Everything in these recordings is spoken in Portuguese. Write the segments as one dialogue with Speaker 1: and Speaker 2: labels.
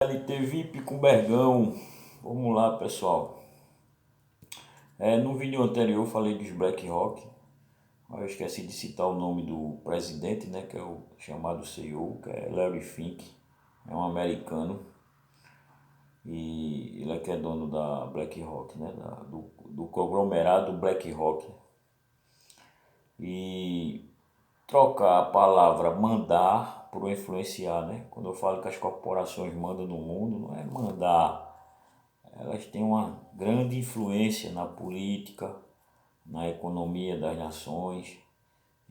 Speaker 1: LT VIP com Bergão. Vamos lá, pessoal. No vídeo anterior eu falei dos BlackRock. Eu esqueci de citar o nome do presidente, né, que é o chamado CEO, que é Larry Fink. É um americano. E ele é que é dono da BlackRock, né, do conglomerado BlackRock. E trocar a palavra mandar por influenciar, né? Quando eu falo que as corporações mandam no mundo, não é mandar. Elas têm uma grande influência na política, na economia das nações,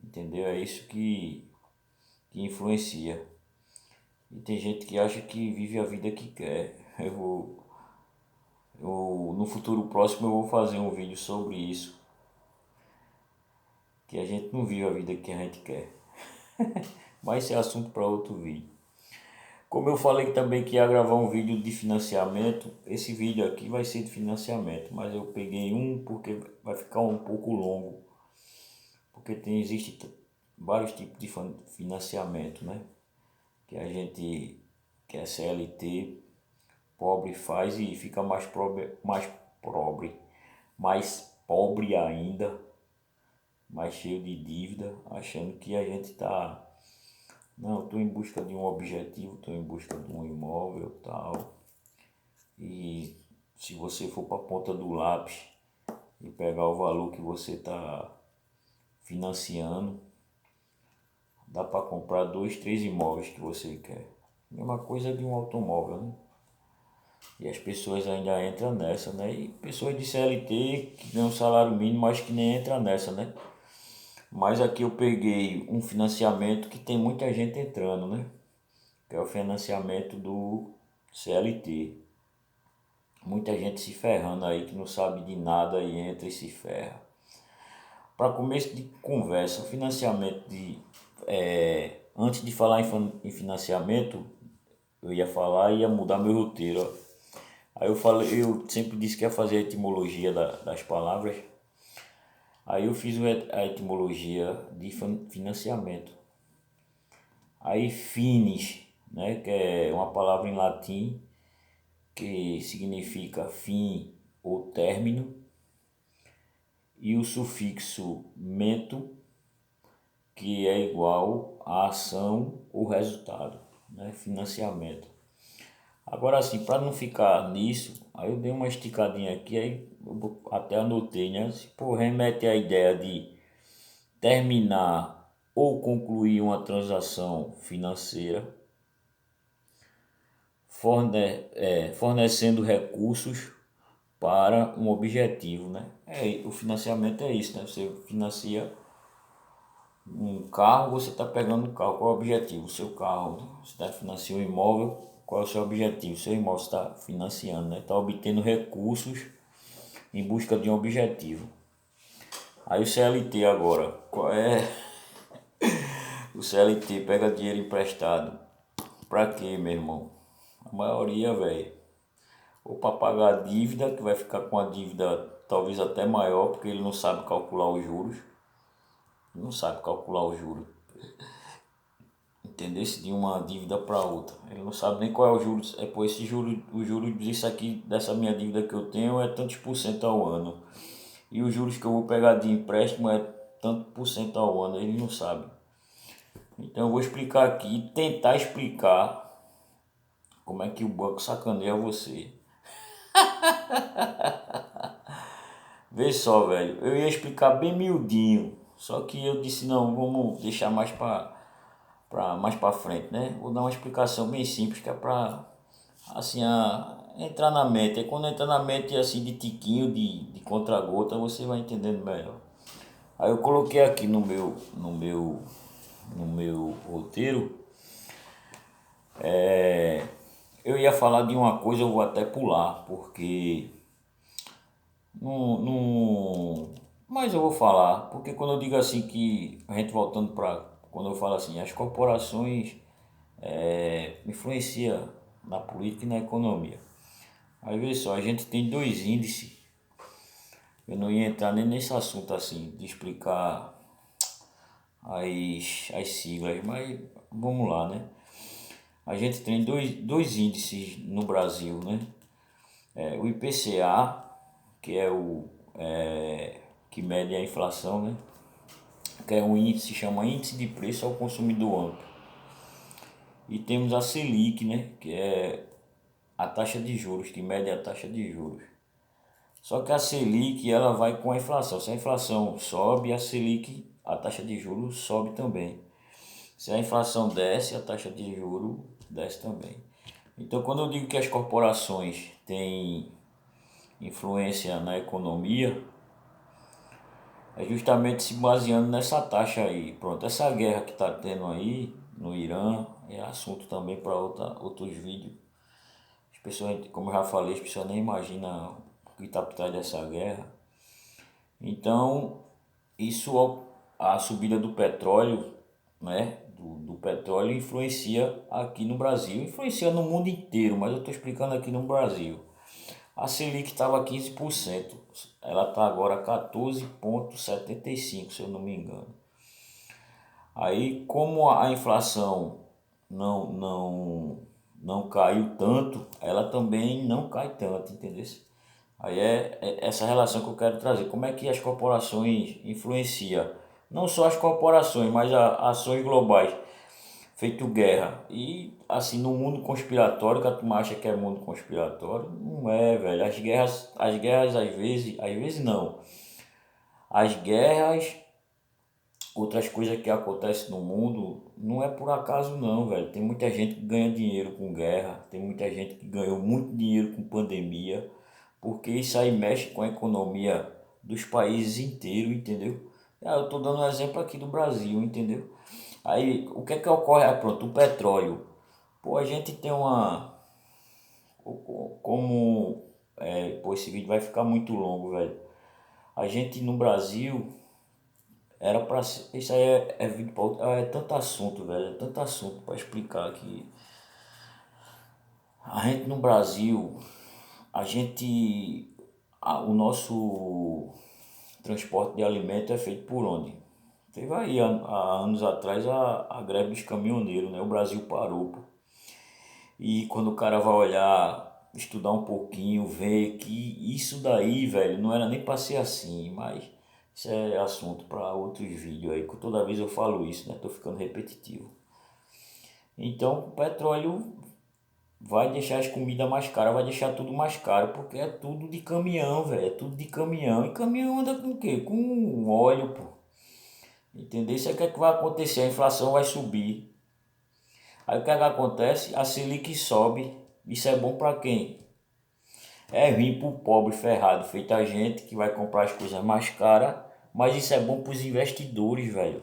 Speaker 1: entendeu? É isso que influencia. E tem gente que acha que vive a vida que quer. No futuro próximo eu vou fazer um vídeo sobre isso, que a gente não vive a vida que a gente quer. Mas esse é assunto para outro vídeo. Como eu falei também que ia gravar um vídeo de financiamento, esse vídeo aqui vai ser de financiamento, mas eu peguei um porque vai ficar um pouco longo, porque existe vários tipos de financiamento, né? Que a gente, que é CLT, pobre faz e fica mais pobre ainda, mais cheio de dívida, achando que a gente tá, não, estou em busca de um objetivo, estou em busca de um imóvel, tal. E se você for para a ponta do lápis e pegar o valor que você está financiando, dá para comprar 2, 3 imóveis que você quer. Mesma coisa de um automóvel, né? E as pessoas ainda entram nessa, né? E pessoas de CLT que ganham salário mínimo, acho que nem entra nessa, né? Mas aqui eu peguei um financiamento que tem muita gente entrando, né? Que é o financiamento do CLT. Muita gente se ferrando aí que não sabe de nada e entra e se ferra. Para começo de conversa, o financiamento antes de falar em financiamento, eu ia mudar meu roteiro. Ó. Aí eu sempre disse que ia fazer a etimologia das palavras. Aí eu fiz a etimologia de financiamento. Aí finis, né, que é uma palavra em latim que significa fim ou término, e o sufixo mento, que é igual a ação ou resultado, né? Financiamento. Agora assim, para não ficar nisso, aí eu dei uma esticadinha aqui, aí eu até anotei, né? Pô, remete à ideia de terminar ou concluir uma transação financeira, fornecendo recursos para um objetivo, né? O financiamento é isso, né? Você financia um carro, você está pegando um carro, qual é o objetivo? O seu carro, né? Você está financiando um imóvel, qual é o seu objetivo? O seu imóvel está financiando, né? Está obtendo recursos em busca de um objetivo. Aí o CLT agora, qual é? O CLT pega dinheiro emprestado. Pra quê, meu irmão? A maioria, velho, ou para pagar a dívida, que vai ficar com a dívida talvez até maior, porque ele não sabe calcular os juros. Não sabe calcular os juros. Entender se de uma dívida para outra. Ele não sabe nem qual é o juros. É por esse juro, o juros disso aqui, dessa minha dívida que eu tenho, é tantos por cento ao ano. E os juros que eu vou pegar de empréstimo é tanto por cento ao ano. Ele não sabe. Então eu vou explicar aqui, tentar explicar como é que o banco sacaneia você. Vê só, velho, eu ia explicar bem miudinho, só que eu disse não, vamos deixar mais para frente, né? Vou dar uma explicação bem simples que é para assim entrar na mente. E quando entra na mente assim de tiquinho, de contra-gota, você vai entendendo melhor. Aí eu coloquei aqui no meu roteiro, eu ia falar de uma coisa, eu vou até pular, porque não, mas eu vou falar, porque quando eu digo assim que a gente voltando para, quando eu falo assim, as corporações influenciam na política e na economia. Aí vê só, a gente tem 2 índices, eu não ia entrar nem nesse assunto assim, de explicar as siglas, mas vamos lá, né? a gente tem dois índices no Brasil, né? O IPCA, que é que mede a inflação, né? Que é um índice, chama Índice de Preço ao Consumidor Amplo. E temos a Selic, né? Que é a taxa de juros, que mede a taxa de juros. Só que a Selic, ela vai com a inflação. Se a inflação sobe, a Selic, a taxa de juros sobe também. Se a inflação desce, a taxa de juros desce também. Então, quando eu digo que as corporações têm influência na economia, é justamente se baseando nessa taxa aí. Pronto, essa guerra que está tendo aí no Irã é assunto também para outros vídeos. As pessoas, como eu já falei, as pessoas nem imaginam o que está por trás dessa guerra. Então, isso, a subida do petróleo, né? Do petróleo influencia aqui no Brasil, influencia no mundo inteiro, mas eu estou explicando aqui no Brasil. A Selic estava 15%, ela está agora 14,75%, se eu não me engano. Aí, como a inflação não caiu tanto, ela também não cai tanto, entendeu? Aí é essa relação que eu quero trazer. Como é que as corporações influenciam? Não só as corporações, mas ações globais, feito guerra. E assim, no mundo conspiratório, que a turma acha que é mundo conspiratório, não é, velho. As guerras às vezes não. As guerras, outras coisas que acontecem no mundo, não é por acaso não, velho. Tem muita gente que ganha dinheiro com guerra, tem muita gente que ganhou muito dinheiro com pandemia, porque isso aí mexe com a economia dos países inteiros, entendeu? Eu estou dando um exemplo aqui do Brasil, entendeu? Aí, o que é que ocorre? Pronto, o petróleo. Pô, a gente tem Pô, esse vídeo vai ficar muito longo, velho. A gente no Brasil, era pra ser... Isso aí é vídeo pra é tanto assunto, velho. É tanto assunto pra explicar aqui. A gente no Brasil, a gente... o nosso transporte de alimento é feito por onde? Teve aí há anos atrás a greve dos caminhoneiros, né? O Brasil parou, pô. E quando o cara vai olhar, estudar um pouquinho, ver que isso daí, velho, não era nem pra ser assim, mas isso é assunto para outros vídeos aí, que toda vez eu falo isso, né? Tô ficando repetitivo. Então, o petróleo vai deixar as comidas mais caras, vai deixar tudo mais caro, porque é tudo de caminhão, velho, é tudo de caminhão. E caminhão anda com o quê? Com óleo, pô. Entendeu? Isso é o que é que vai acontecer, a inflação vai subir. Aí o que é que acontece? A Selic sobe. Isso é bom para quem? É ruim pro pobre ferrado, feito a gente que vai comprar as coisas mais caras, mas isso é bom pros investidores, velho.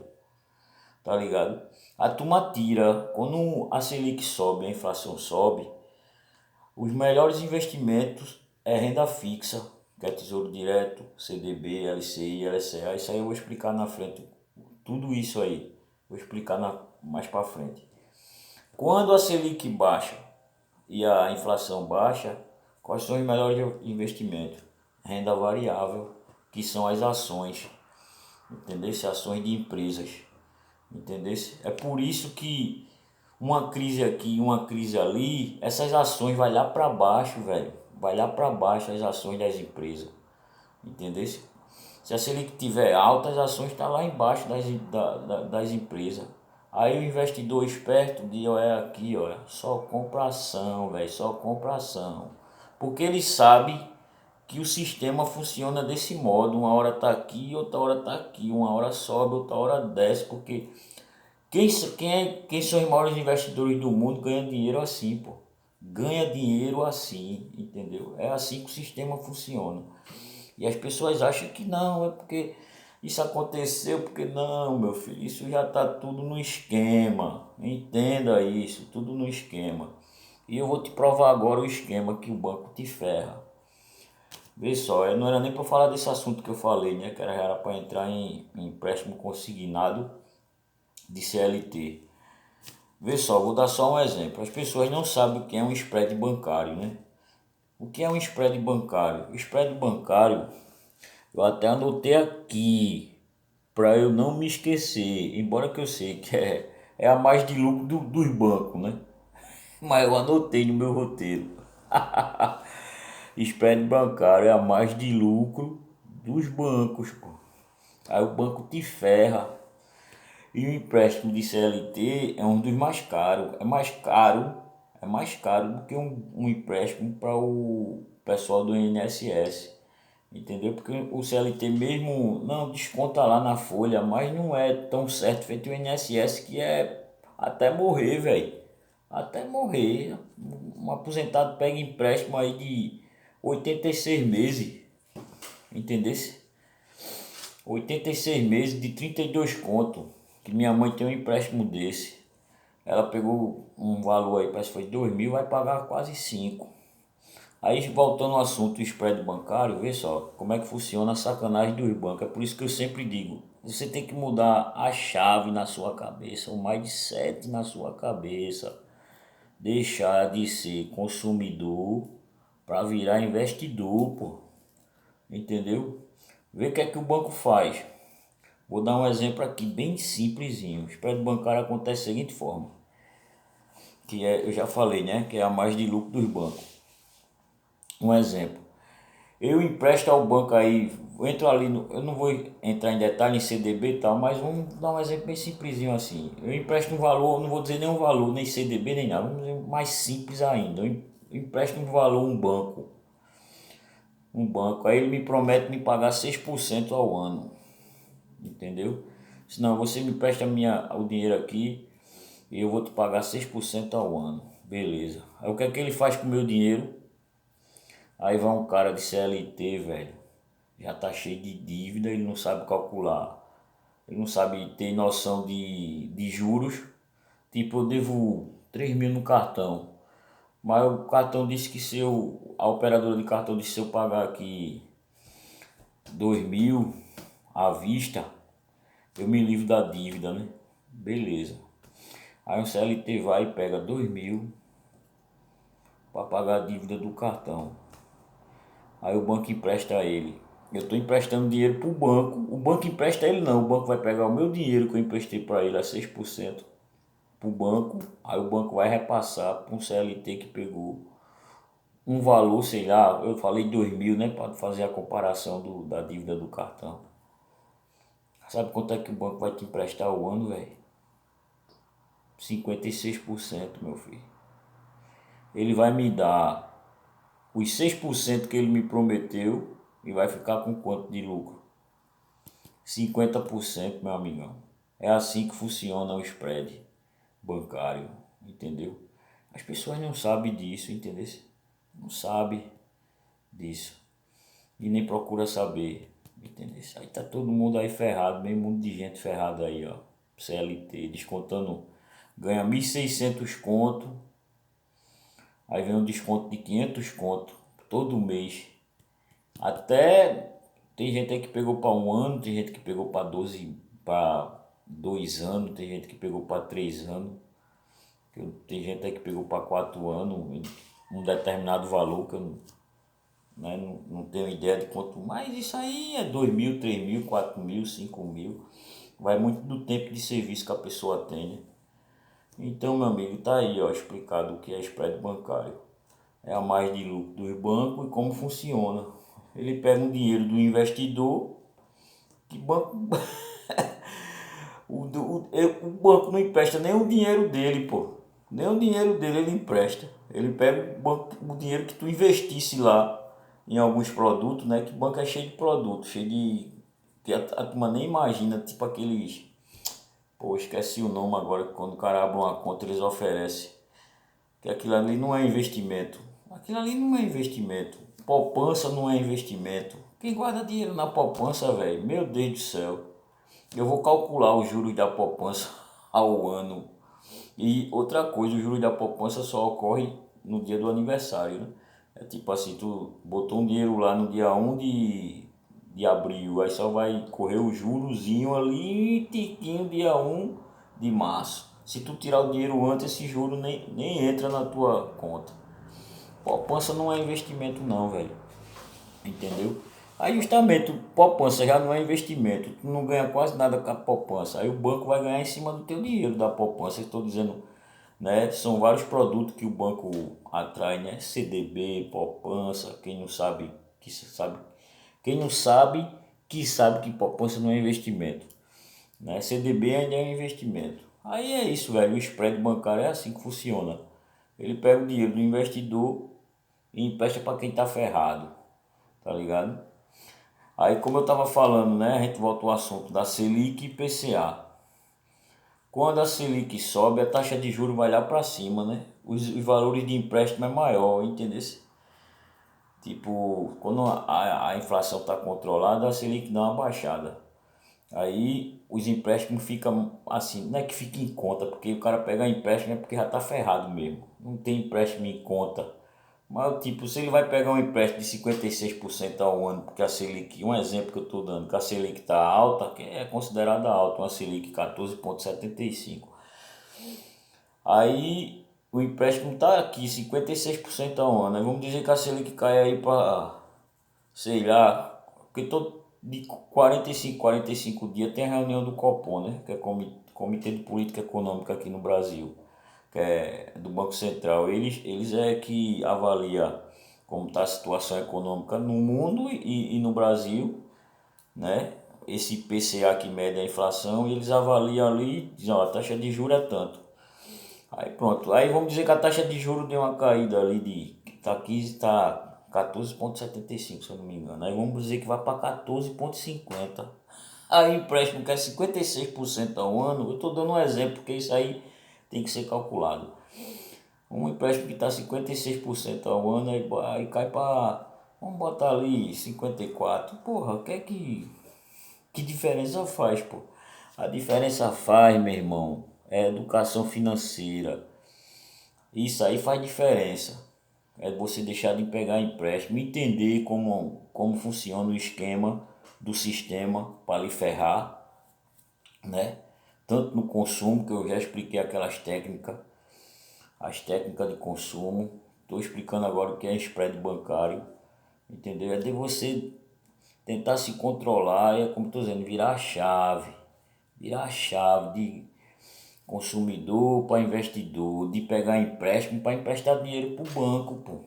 Speaker 1: Tá ligado? A turma tira, quando a Selic sobe, a inflação sobe, os melhores investimentos é renda fixa, que é Tesouro Direto, CDB, LCI, LCA. Isso aí eu vou explicar na frente. Tudo isso aí, vou explicar mais para frente. Quando a Selic baixa e a inflação baixa, quais são os melhores investimentos? Renda variável, que são as ações, entendeu? Ações de empresas, entendeu? É por isso que uma crise aqui, uma crise ali, essas ações vai lá para baixo, velho. Vai lá para baixo as ações das empresas, entendeu? Se a Selic tiver alta, as ações estão lá embaixo das empresas. Aí o investidor esperto diz, olha aqui, olha, só compra ação, velho, só compra ação. Porque ele sabe que o sistema funciona desse modo, uma hora tá aqui, outra hora tá aqui, uma hora sobe, outra hora desce, porque quem são os maiores investidores do mundo ganha dinheiro assim, pô. Ganha dinheiro assim, entendeu? É assim que o sistema funciona. E as pessoas acham que não, é porque isso aconteceu, porque não, meu filho, isso já está tudo no esquema. Entenda isso, tudo no esquema. E eu vou te provar agora o esquema que o banco te ferra. Vê só, não era nem para falar desse assunto que eu falei, né? Que era para entrar em empréstimo consignado de CLT. Vê só, vou dar só um exemplo. As pessoas não sabem o que é um spread bancário, né? O que é um spread bancário? O spread bancário, eu até anotei aqui para eu não me esquecer, embora que eu sei que é a mais de lucro dos bancos, né? Mas eu anotei no meu roteiro. Spread bancário é a mais de lucro dos bancos, pô. Aí o banco te ferra. E o empréstimo de CLT é um dos mais caros. É mais caro do que um empréstimo para o pessoal do INSS. Entendeu? Porque o CLT mesmo não desconta lá na folha, mas não é tão certo feito o INSS, que é até morrer, velho. Até morrer. Um aposentado pega empréstimo aí de 86 meses. Entendeu? 86 meses de 32 conto. Que minha mãe tem um empréstimo desse. Ela pegou um valor aí, parece que foi 2 mil, vai pagar quase 5. Aí voltando ao assunto do spread bancário, vê só como é que funciona a sacanagem dos bancos. É por isso que eu sempre digo, você tem que mudar a chave na sua cabeça, o mindset na sua cabeça. Deixar de ser consumidor para virar investidor, pô. Entendeu? Vê o que é que o banco faz. Vou dar um exemplo aqui bem simplesinho. O spread bancário acontece da seguinte forma, que é, eu já falei, né, que é a mais de lucro dos bancos. Um exemplo, eu empresto ao banco aí, eu entro ali, eu não vou entrar em detalhe em CDB e tal, mas vamos dar um exemplo bem simplesinho assim. Eu empresto um valor, não vou dizer nenhum valor, nem CDB nem nada, vamos dizer mais simples ainda. Eu empresto um valor, um banco, aí ele me promete me pagar 6% ao ano, entendeu? Senão você me presta o dinheiro aqui e eu vou te pagar 6% ao ano, beleza. Aí o que é que ele faz com o meu dinheiro? Aí vai um cara de CLT, velho, já tá cheio de dívida, ele não sabe calcular, ele não sabe ter noção de juros. Tipo, eu devo 3 mil no cartão, mas o cartão disse que se eu, a operadora de cartão disse que se eu pagar aqui 2 mil à vista, eu me livro da dívida, né? Beleza. Aí o CLT vai e pega 2 mil para pagar a dívida do cartão. Aí o banco empresta a ele. Eu estou emprestando dinheiro para o banco empresta a ele não, o banco vai pegar o meu dinheiro que eu emprestei para ele a 6% para o banco, aí o banco vai repassar para um CLT que pegou um valor, sei lá, eu falei 2 mil, né, para fazer a comparação da dívida do cartão. Sabe quanto é que o banco vai te emprestar ao ano, velho? 56%, meu filho. Ele vai me dar os 6% que ele me prometeu e vai ficar com quanto de lucro? 50%, meu amigão. É assim que funciona o spread bancário, entendeu? As pessoas não sabem disso, entendeu? Não sabem disso e nem procura saber, entendeu? Aí tá todo mundo aí ferrado, meio mundo de gente ferrada aí, ó. CLT descontando, ganha 1.600 conto, aí vem um desconto de 500 conto todo mês. Até tem gente aí que pegou para um ano, tem gente que pegou para 12, para 2 anos, tem gente que pegou para 3 anos, tem gente aí que pegou para 4 anos, um determinado valor que eu não, né, não tenho ideia de quanto, mas isso aí é 2 mil, 3 mil, 4 mil, 5 mil, vai muito do tempo de serviço que a pessoa tem, né? Então, meu amigo, tá aí, ó, explicado o que é spread bancário. É a mais de lucro dos bancos e como funciona. Ele pega um dinheiro do investidor, que banco. O banco não empresta nem o dinheiro dele, pô. Nem o dinheiro dele ele empresta. Ele pega o dinheiro que tu investisse lá em alguns produtos, né? Que banco é cheio de produtos, cheio de. Que a turma nem imagina, tipo aqueles. Pô, esqueci o nome agora, quando o cara abre uma conta, eles oferecem. Que aquilo ali não é investimento. Aquilo ali não é investimento. Poupança não é investimento. Quem guarda dinheiro na poupança, velho, meu Deus do céu. Eu vou calcular os juros da poupança ao ano. E outra coisa, o juros da poupança só ocorre no dia do aniversário, né? É tipo assim, tu botou um dinheiro lá no dia 1 de abril, aí só vai correr o jurozinho ali, tiquinho, dia 1 de março. Se tu tirar o dinheiro antes, esse juro nem entra na tua conta. Poupança não é investimento não, velho. Entendeu? Aí justamente, poupança já não é investimento, tu não ganha quase nada com a poupança. Aí o banco vai ganhar em cima do teu dinheiro da poupança. Eu estou dizendo, né? São vários produtos que o banco atrai, né? CDB, poupança, quem não sabe, que sabe, quem não sabe, que sabe que poupança não é investimento, né? CDB ainda é um investimento. Aí é isso, velho, o spread bancário é assim que funciona. Ele pega o dinheiro do investidor e empresta para quem tá ferrado, tá ligado? Aí como eu tava falando, né, a gente volta ao assunto da Selic e IPCA. Quando a Selic sobe, a taxa de juros vai lá para cima, né? Os valores de empréstimo é maior, entendeu? Tipo, quando a inflação está controlada, a Selic dá uma baixada. Aí os empréstimos ficam assim, não é que fica em conta, porque o cara pegar empréstimo é porque já tá ferrado mesmo. Não tem empréstimo em conta. Mas tipo, se ele vai pegar um empréstimo de 56% ao ano, porque a Selic, um exemplo que eu estou dando, que a Selic está alta, que é considerada alta, uma Selic 14,75. Aí o empréstimo está aqui, 56% ao ano. Aí vamos dizer que a Selic cai aí para, sei lá, porque todo de 45 dias tem a reunião do Copom, né? Que é Comitê de Política Econômica aqui no Brasil, que é do Banco Central. Eles é que avalia como está a situação econômica no mundo e no Brasil, né? Esse IPCA que mede a inflação, e eles avaliam ali e dizem, ó, a taxa de juros é tanto. Aí pronto, aí vamos dizer que a taxa de juros deu uma caída ali de, tá 15, tá 14,75 se eu não me engano. Aí vamos dizer que vai para 14,50. Aí o empréstimo que é 56% ao ano, eu estou dando um exemplo, porque isso aí tem que ser calculado. Um empréstimo que está 56% ao ano, aí cai para, vamos botar ali 54. Porra, o que é que diferença faz, pô? A diferença faz, meu irmão, é educação financeira. Isso aí faz diferença. É você deixar de pegar empréstimo, entender como funciona o esquema do sistema para lhe ferrar, né? Tanto no consumo, que eu já expliquei aquelas técnicas, as técnicas de consumo. Estou explicando agora o que é spread bancário, entendeu? É de você tentar se controlar, é como estou dizendo, virar a chave de consumidor para investidor, de pegar empréstimo para emprestar dinheiro para o banco, pô.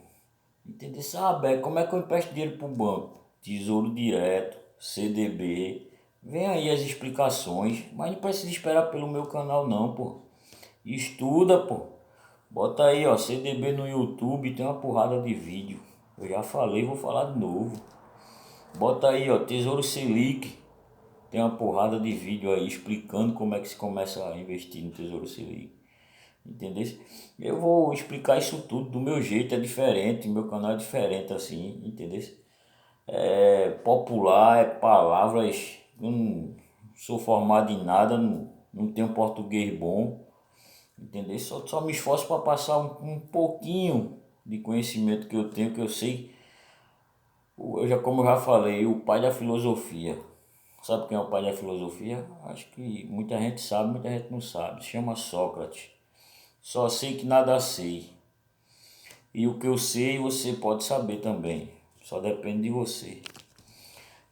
Speaker 1: Entendeu? Sabe, como é que eu empresto dinheiro para o banco? Tesouro Direto, CDB. Vem aí as explicações, mas não precisa esperar pelo meu canal não, pô. Estuda, pô. Bota aí, ó, CDB no YouTube, tem uma porrada de vídeo. Eu já falei, vou falar de novo. Bota aí, ó, Tesouro Selic. Tem uma porrada de vídeo aí explicando como é que se começa a investir no Tesouro Selic. Entendeu? Eu vou explicar isso tudo do meu jeito, é diferente, meu canal é diferente assim, entendeu? É popular, é palavras, não sou formado em nada, não tenho português bom, entendeu? Só me esforço para passar um pouquinho de conhecimento que eu tenho, que eu sei, como eu já falei, o pai da filosofia. Sabe quem é o pai da filosofia? Acho que muita gente sabe, muita gente não sabe. Se chama Sócrates. Só sei que nada sei. E o que eu sei você pode saber também. Só depende de você.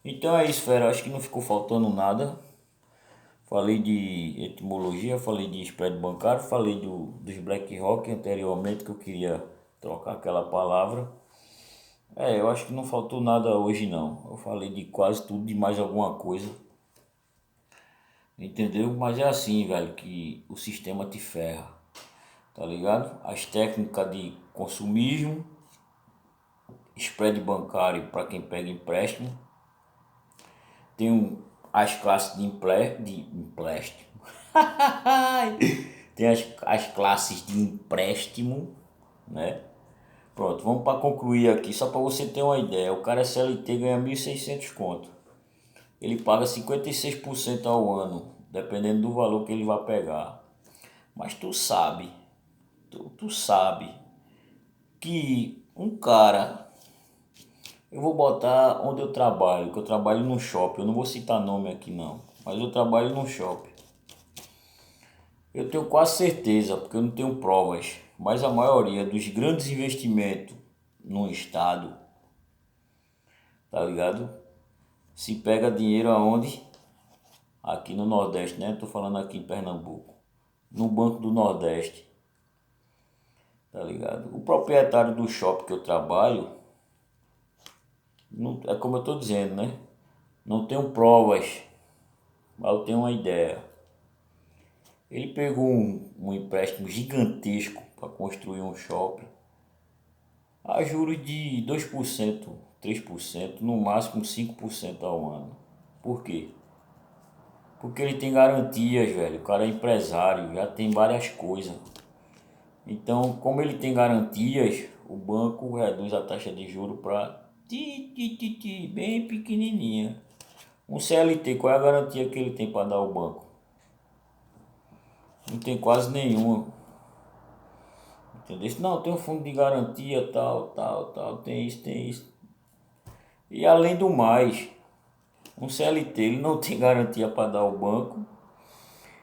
Speaker 1: Então é isso, fera. Acho que não ficou faltando nada. Falei de etimologia, falei de spread bancário, falei dos BlackRock anteriormente, que eu queria trocar aquela palavra. Eu acho que não faltou nada hoje não. Eu falei de quase tudo, de mais alguma coisa. Entendeu? Mas é assim, velho, que o sistema te ferra. Tá ligado? As técnicas de consumismo, spread bancário para quem pega empréstimo, tem as classes de empréstimo, tem as classes de empréstimo, né? Pronto, vamos para concluir aqui, só para você ter uma ideia. O cara CLT ganha 1.600 conto. Ele paga 56% ao ano, dependendo do valor que ele vai pegar. Mas tu sabe que um cara, eu vou botar onde eu trabalho, que eu trabalho num shopping, eu não vou citar nome aqui não, mas eu trabalho num shopping. Eu tenho quase certeza, porque eu não tenho provas, mas a maioria dos grandes investimentos no estado, tá ligado? Se pega dinheiro aonde? Aqui no Nordeste, né? Tô falando aqui em Pernambuco. No Banco do Nordeste. tá ligado? O proprietário do shopping que eu trabalho, não, é como eu tô dizendo, né? Não tenho provas, mas eu tenho uma ideia. Ele pegou um empréstimo gigantesco para construir um shopping a juros de 2%, 3%, no máximo 5% ao ano. Por quê? Porque ele tem garantias, velho. O cara é empresário, já tem várias coisas. Então, como ele tem garantias, o banco reduz a taxa de juros para bem pequenininha. Um CLT, qual é a garantia que ele tem para dar ao banco? Não tem quase nenhuma. Entendeu? Não, tem um fundo de garantia, tal, tal, tal, tem isso, tem isso. E além do mais, um CLT ele não tem garantia para dar ao banco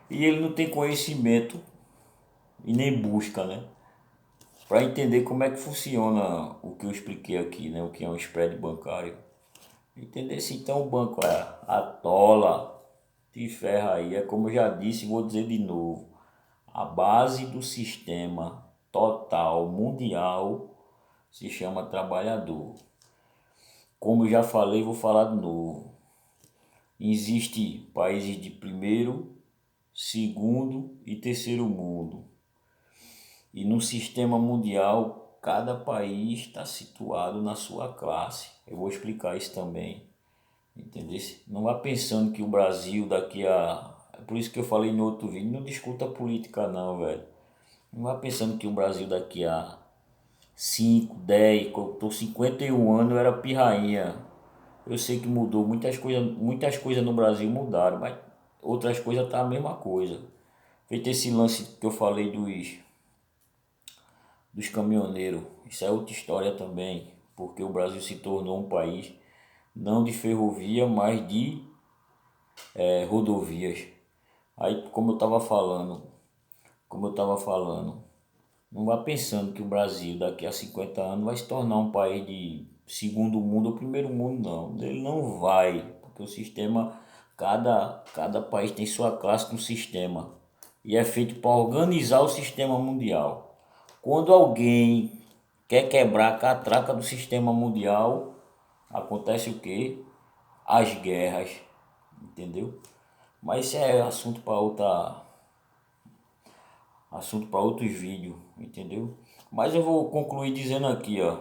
Speaker 1: e ele não tem conhecimento e nem busca, né? Para entender como é que funciona o que eu expliquei aqui, né? O que é um spread bancário. Entender se então o banco atola, te ferra aí. É como eu já disse, vou dizer de novo. A base do sistema total mundial se chama trabalhador. Como eu já falei, vou falar de novo. Existem países de primeiro, segundo e terceiro mundo. E no sistema mundial, cada país está situado na sua classe. Eu vou explicar isso também. Entendeu? Não vá pensando que o Brasil daqui a... É por isso que eu falei no outro vídeo, não discuta política não, velho. Não vá pensando que o Brasil daqui a 5, 10, quando eu tô 51 anos eu era pirrainha. Eu sei que mudou, muitas coisas no Brasil mudaram, mas outras coisas tá a mesma coisa. Feito esse lance que eu falei dos caminhoneiros, isso é outra história também, porque o Brasil se tornou um país não de ferrovia, mas de rodovias. Aí, como eu estava falando, não vá pensando que o Brasil daqui a 50 anos vai se tornar um país de segundo mundo ou primeiro mundo, não. Ele não vai, porque o sistema, cada país tem sua classe no sistema e é feito para organizar o sistema mundial. Quando alguém quer quebrar a catraca do sistema mundial, acontece o quê? As guerras, entendeu? Mas isso é assunto para outros vídeos, entendeu? Mas eu vou concluir dizendo aqui, ó.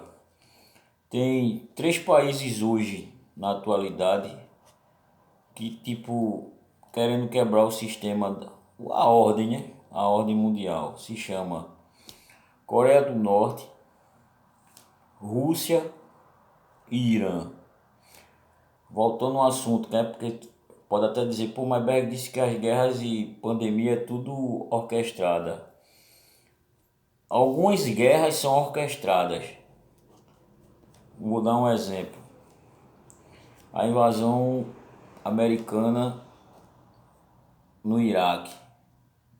Speaker 1: Tem 3 países hoje, na atualidade, que tipo, querendo quebrar o sistema, a ordem, né? A ordem mundial. Se chama Coreia do Norte, Rússia e Irã. Voltando ao assunto, né? Porque pode até dizer, pô, mas Berg disse que as guerras e pandemia é tudo orquestrada. Algumas guerras são orquestradas. Vou dar um exemplo. A invasão americana no Iraque,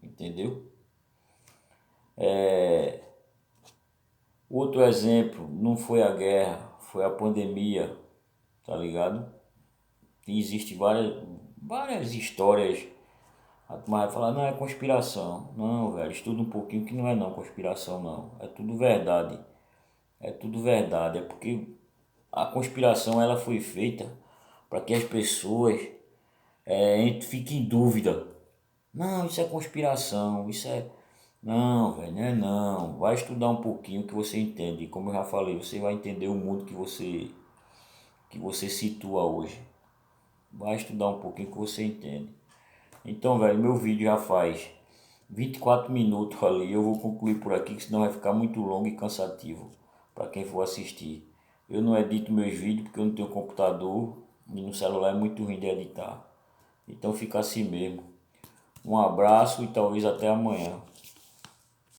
Speaker 1: entendeu? Outro exemplo, não foi a guerra, foi a pandemia, tá ligado? E existe várias histórias. A turma vai falar, não, é conspiração. Não, velho, estuda um pouquinho que não é não conspiração não. É tudo verdade. É tudo verdade. É porque a conspiração ela foi feita para que as pessoas fiquem em dúvida. Não, isso é conspiração, isso é. Não, velho, não é não. Vai estudar um pouquinho que você entende. Como eu já falei, você vai entender o mundo que você situa hoje. Vai estudar um pouquinho que você entende. Então, velho, meu vídeo já faz 24 minutos ali. Eu vou concluir por aqui, que senão vai ficar muito longo e cansativo para quem for assistir. Eu não edito meus vídeos porque eu não tenho computador e no celular é muito ruim de editar. Então fica assim mesmo. Um abraço e talvez até amanhã.